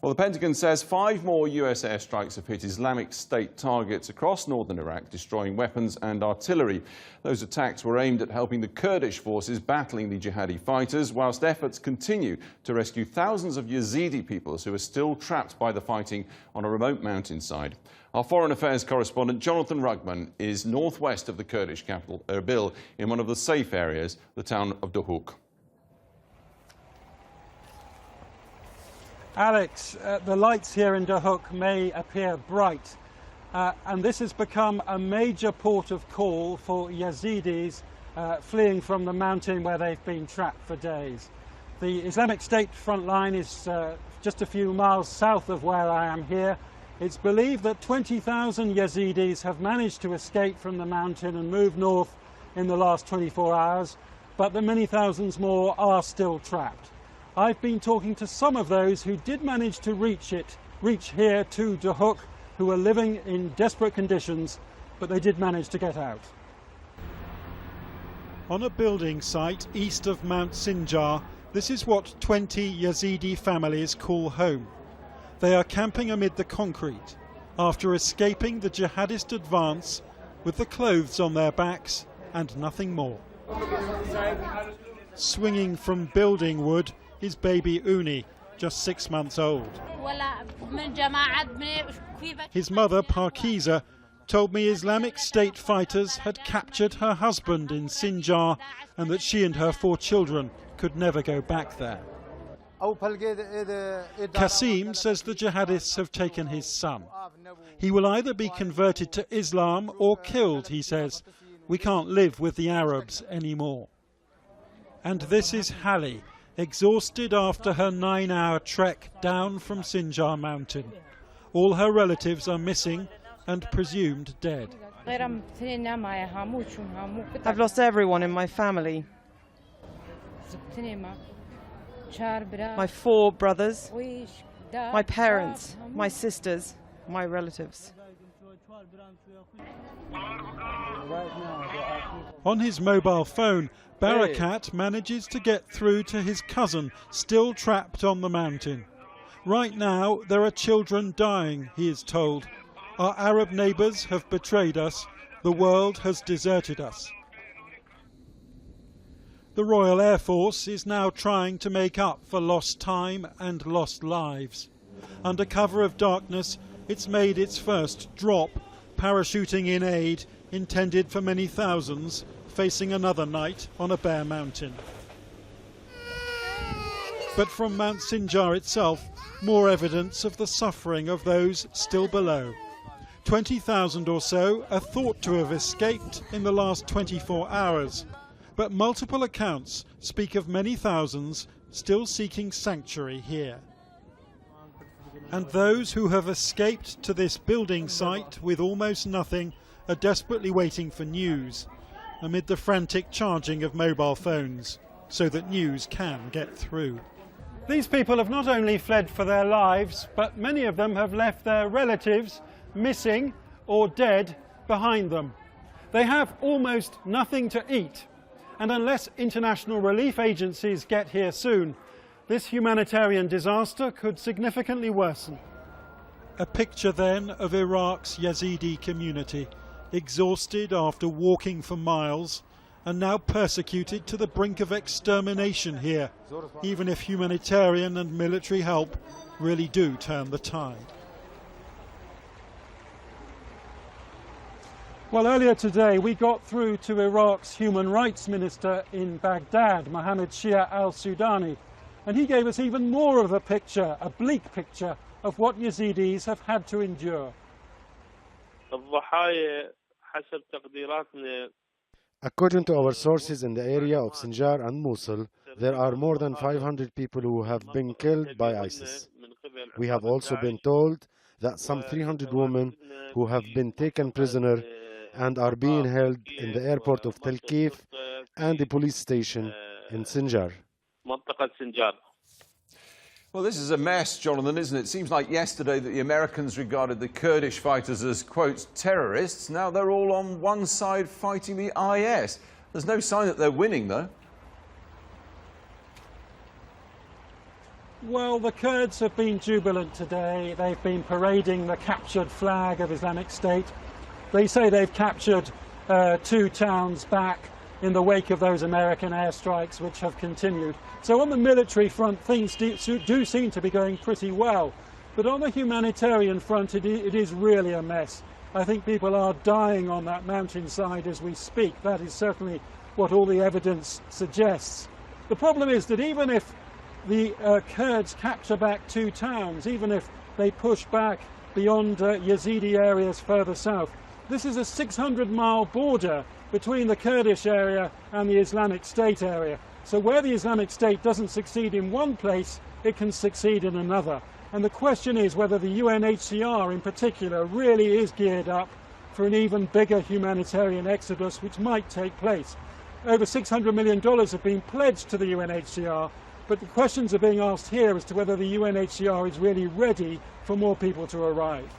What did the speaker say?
Well, the Pentagon says 5 more US airstrikes have hit Islamic State targets across northern Iraq, destroying weapons and artillery. Those attacks were aimed at helping the Kurdish forces battling the jihadi fighters, whilst efforts continue to rescue thousands of Yazidi peoples who are still trapped by the fighting on a remote mountainside. Our Foreign Affairs correspondent Jonathan Rugman is northwest of the Kurdish capital, Erbil, in one of the safe areas, the town of Duhok. Alex, the lights here in Duhok may appear bright, and this has become a major port of call for Yazidis fleeing from the mountain where they've been trapped for days. The Islamic State front line is just a few miles south of where I am here. It's believed that 20,000 Yazidis have managed to escape from the mountain and move north in the last 24 hours, but the many thousands more are still trapped. I've been talking to some of those who did manage to reach here to Duhok, who are living in desperate conditions, but they did manage to get out. On a building site east of Mount Sinjar, this is what 20 Yazidi families call home. They are camping amid the concrete after escaping the jihadist advance with the clothes on their backs and nothing more. Swinging from building wood is baby Uni, just 6 months old. His mother, Parkiza, told me Islamic State fighters had captured her husband in Sinjar and that she and her 4 children could never go back there. Qasim says the jihadists have taken his son. He will either be converted to Islam or killed, he says. We can't live with the Arabs anymore. And this is Hallie, exhausted after her 9-hour trek down from Sinjar mountain. All her relatives are missing and presumed dead. I've lost everyone in my family. My 4 brothers, my parents, my sisters, my relatives. On his mobile phone, Barakat manages to get through to his cousin, still trapped on the mountain. Right now, there are children dying, he is told. Our Arab neighbours have betrayed us. The world has deserted us. The Royal Air Force is now trying to make up for lost time and lost lives. Under cover of darkness, it's made its first drop, parachuting in aid intended for many thousands, facing another night on a bare mountain. But from Mount Sinjar itself, more evidence of the suffering of those still below. 20,000 or so are thought to have escaped in the last 24 hours, but multiple accounts speak of many thousands still seeking sanctuary here. And those who have escaped to this building site with almost nothing are desperately waiting for news, amid the frantic charging of mobile phones, so that news can get through. These people have not only fled for their lives, but many of them have left their relatives missing or dead behind them. They have almost nothing to eat, and unless international relief agencies get here soon, this humanitarian disaster could significantly worsen. A picture then of Iraq's Yazidi community, exhausted after walking for miles, and now persecuted to the brink of extermination here, even if humanitarian and military help really do turn the tide. Well, earlier today we got through to Iraq's Human Rights Minister in Baghdad, Mohammed Shia al-Sudani, and he gave us even more of a picture, a bleak picture, of what Yazidis have had to endure. According to our sources in the area of Sinjar and Mosul, there are more than 500 people who have been killed by ISIS. We have also been told that some 300 women who have been taken prisoner and are being held in the airport of Tel Kif and the police station in Sinjar. Well, this is a mess, Jonathan, isn't it? It seems like yesterday that the Americans regarded the Kurdish fighters as, quote, terrorists. Now they're all on one side fighting the IS. There's no sign that they're winning, though. Well, the Kurds have been jubilant today. They've been parading the captured flag of Islamic State. They say they've captured 2 towns back in the wake of those American airstrikes which have continued. So on the military front, things do seem to be going pretty well. But on the humanitarian front, it is really a mess. I think people are dying on that mountainside as we speak. That is certainly what all the evidence suggests. The problem is that even if the Kurds capture back 2 towns, even if they push back beyond Yazidi areas further south, this is a 600-mile border between the Kurdish area and the Islamic State area. So where the Islamic State doesn't succeed in one place, it can succeed in another. And the question is whether the UNHCR in particular really is geared up for an even bigger humanitarian exodus which might take place. Over $600 million have been pledged to the UNHCR, but the questions are being asked here as to whether the UNHCR is really ready for more people to arrive.